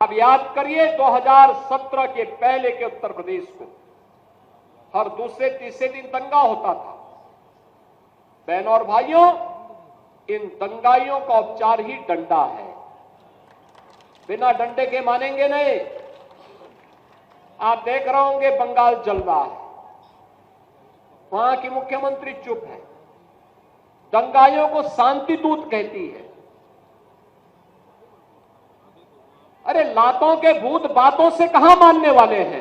अब याद करिए 2017 के पहले के उत्तर प्रदेश को हर दूसरे तीसरे दिन दंगा होता था। बहनों और भाइयों, इन दंगाइयों का उपचार ही डंडा है। बिना डंडे के मानेंगे नहीं। आप देख रहे होंगे बंगाल जल रहा है, वहां की मुख्यमंत्री चुप है, दंगाइयों को शांति दूत कहती है। अरे लातों के भूत बातों से कहां मानने वाले हैं।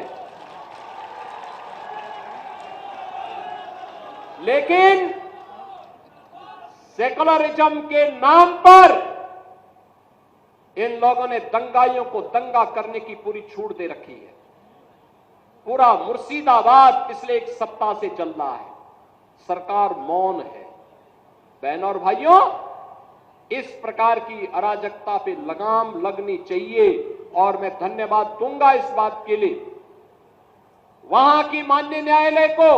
लेकिन सेकुलरिज्म के नाम पर इन लोगों ने दंगाइयों को दंगा करने की पूरी छूट दे रखी है। पूरा मुर्शिदाबाद पिछले एक सप्ताह से चल रहा है, सरकार मौन है। बहनों और भाइयों, इस प्रकार की अराजकता पे लगाम लगनी चाहिए और मैं धन्यवाद दूंगा इस बात के लिए वहां की माननीय न्यायालय को,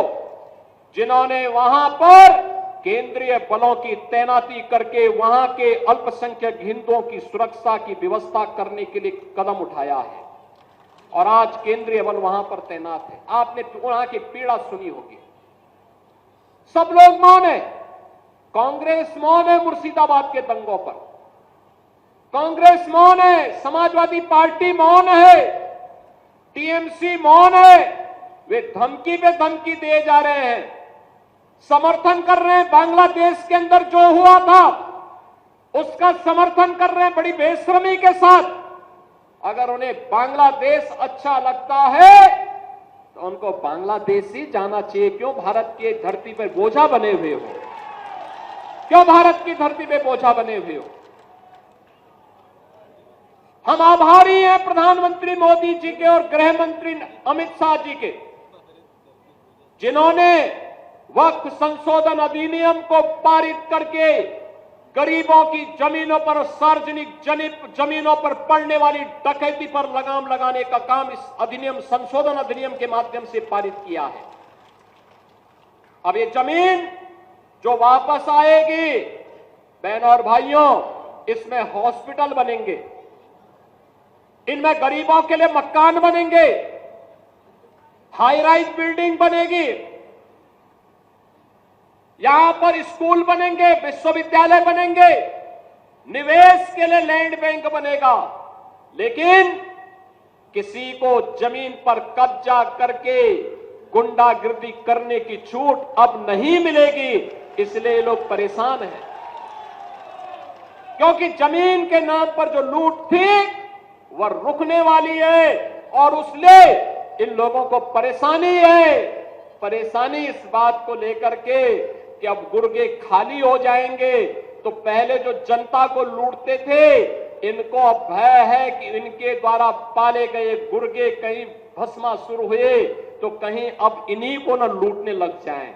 जिन्होंने वहां पर केंद्रीय बलों की तैनाती करके वहां के अल्पसंख्यक हिंदुओं की सुरक्षा की व्यवस्था करने के लिए कदम उठाया है और आज केंद्रीय बल वहां पर तैनात है। आपने वहां की पीड़ा सुनी होगी। सब लोग मौन है। कांग्रेस मौन है मुर्शिदाबाद के दंगों पर, कांग्रेस मौन है, समाजवादी पार्टी मौन है, टीएमसी मौन है। वे धमकी पे धमकी दिए जा रहे हैं, समर्थन कर रहे हैं। बांग्लादेश के अंदर जो हुआ था उसका समर्थन कर रहे हैं बड़ी बेशर्मी के साथ। अगर उन्हें बांग्लादेश अच्छा लगता है तो उनको बांग्लादेश ही जाना चाहिए। क्यों भारत की धरती पर बोझा बने हुए हो? क्यों भारत की धरती पे बोझा बने हुए हो? हम आभारी हैं प्रधानमंत्री मोदी जी के और गृह मंत्री अमित शाह जी के, जिन्होंने वक्फ संशोधन अधिनियम को पारित करके गरीबों की जमीनों पर, सार्वजनिक जमीनों पर पड़ने वाली डकैती पर लगाम लगाने का काम इस अधिनियम, संशोधन अधिनियम के माध्यम से पारित किया है। अब ये जमीन जो वापस आएगी, बहनों और भाइयों, इसमें हॉस्पिटल बनेंगे, इनमें गरीबों के लिए मकान बनेंगे, हाई राइज बिल्डिंग बनेगी, यहां पर स्कूल बनेंगे, विश्वविद्यालय बनेंगे, निवेश के लिए लैंड बैंक बनेगा। लेकिन किसी को जमीन पर कब्जा करके गुंडागिर्दी करने की छूट अब नहीं मिलेगी। इसलिए लोग परेशान हैं, क्योंकि जमीन के नाम पर जो लूट थी वह रुकने वाली है और उसलिए इन लोगों को परेशानी है। परेशानी इस बात को लेकर के कि अब गुर्गे खाली हो जाएंगे। तो पहले जो जनता को लूटते थे, इनको अब भय है कि इनके द्वारा पाले गए गुर्गे कहीं भस्मासुर हुए तो कहीं अब इन्हीं को न लूटने लग जाएं।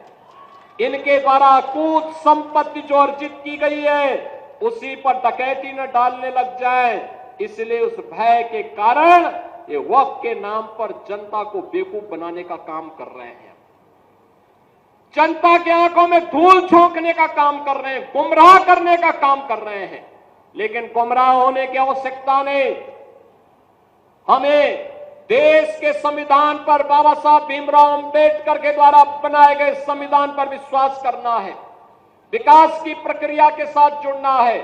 इनके द्वारा अकूत संपत्ति जो अर्जित की गई है उसी पर डकैती न डालने लग जाए। इसलिए उस भय के कारण ये वक्फ के नाम पर जनता को बेवकूफ बनाने का काम कर रहे हैं, जनता की आंखों में धूल झोंकने का काम कर रहे हैं, गुमराह करने का काम कर रहे हैं। लेकिन गुमराह होने की आवश्यकता नहीं। हमें देश के संविधान पर, बाबा साहब भीमराव अंबेडकर के द्वारा बनाए गए संविधान पर विश्वास करना है, विकास की प्रक्रिया के साथ जुड़ना है।